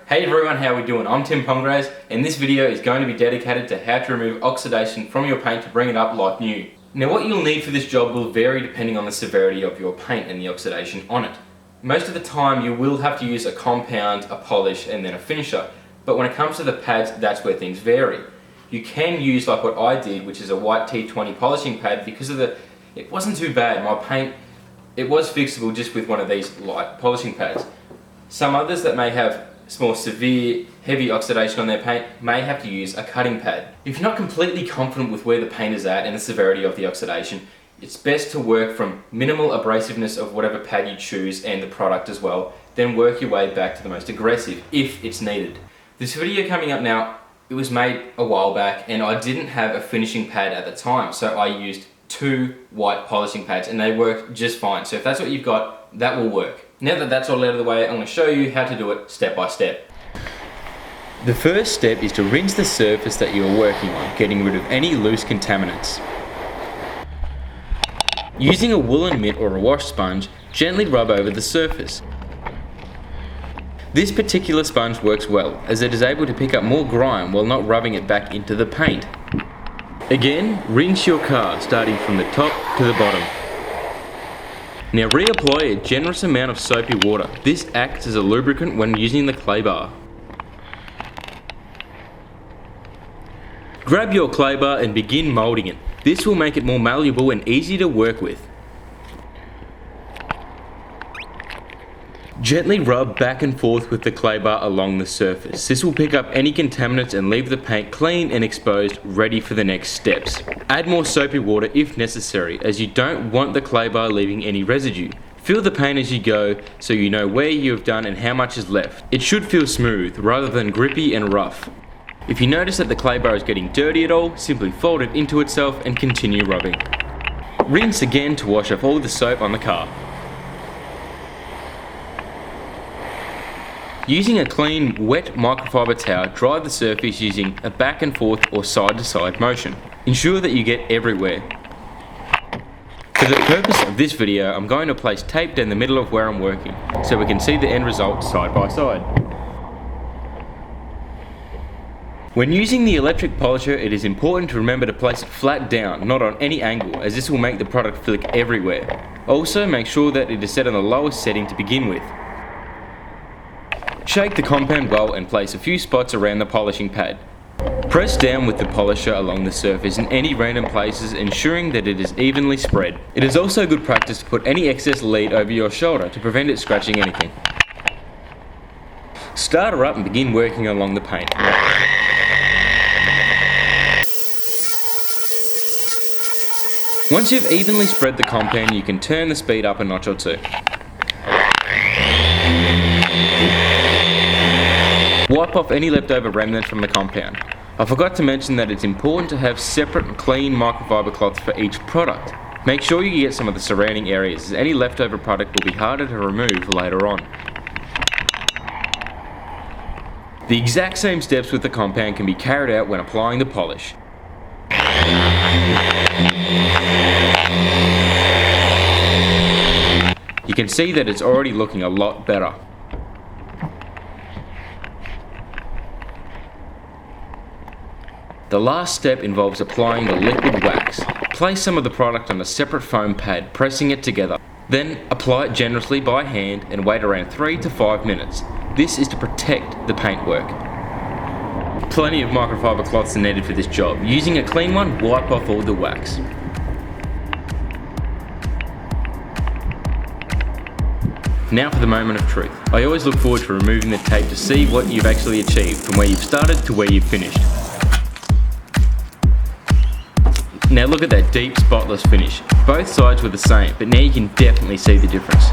Hey everyone, how are we doing? I'm Tim Meguiars, and this video is going to be dedicated to how to remove oxidation from your paint to bring it up like new. Now what you'll need for this job will vary depending on the severity of your paint and the oxidation on it. Most of the time you will have to use a compound, a polish and then a finisher, but when it comes to the pads, that's where things vary. You can use like what I did, which is a white T20 polishing pad, because of it wasn't too bad. My paint, it was fixable just with one of these light polishing pads. Some others that may have more severe, heavy oxidation on their paint may have to use a cutting pad. If you're not completely confident with where the paint is at and the severity of the oxidation, it's best to work from minimal abrasiveness of whatever pad you choose and the product as well, then work your way back to the most aggressive if it's needed. This video coming up now, it was made a while back and I didn't have a finishing pad at the time, so I used 2 white polishing pads and they worked just fine. So if that's what you've got, that will work. Now that that's all out of the way, I'm going to show you how to do it step by step. The first step is to rinse the surface that you are working on, getting rid of any loose contaminants. Using a woolen mitt or a wash sponge, gently rub over the surface. This particular sponge works well, as it is able to pick up more grime while not rubbing it back into the paint. Again, rinse your car, starting from the top to the bottom. Now reapply a generous amount of soapy water. This acts as a lubricant when using the clay bar. Grab your clay bar and begin moulding it. This will make it more malleable and easy to work with. Gently rub back and forth with the clay bar along the surface. This will pick up any contaminants and leave the paint clean and exposed, ready for the next steps. Add more soapy water if necessary, as you don't want the clay bar leaving any residue. Feel the paint as you go so you know where you have done and how much is left. It should feel smooth rather than grippy and rough. If you notice that the clay bar is getting dirty at all, simply fold it into itself and continue rubbing. Rinse again to wash off all the soap on the car. Using a clean, wet microfibre towel, dry the surface using a back and forth or side to side motion. Ensure that you get everywhere. For the purpose of this video, I'm going to place tape down the middle of where I'm working, so we can see the end result side by side. When using the electric polisher, it is important to remember to place it flat down, not on any angle, as this will make the product flick everywhere. Also, make sure that it is set on the lowest setting to begin with. Shake the compound well and place a few spots around the polishing pad. Press down with the polisher along the surface in any random places, ensuring that it is evenly spread. It is also good practice to put any excess lead over your shoulder to prevent it scratching anything. Start her up and begin working along the paint. Once you've evenly spread the compound, you can turn the speed up a notch or two. Wipe off any leftover remnants from the compound. I forgot to mention that it's important to have separate clean microfibre cloths for each product. Make sure you get some of the surrounding areas, as any leftover product will be harder to remove later on. The exact same steps with the compound can be carried out when applying the polish. You can see that it's already looking a lot better. The last step involves applying the liquid wax. Place some of the product on a separate foam pad, pressing it together. Then apply it generously by hand and wait around 3 to 5 minutes. This is to protect the paintwork. Plenty of microfibre cloths are needed for this job. Using a clean one, wipe off all the wax. Now for the moment of truth. I always look forward to removing the tape to see what you've actually achieved, from where you've started to where you've finished. Now look at that deep, spotless finish. Both sides were the same, but now you can definitely see the difference.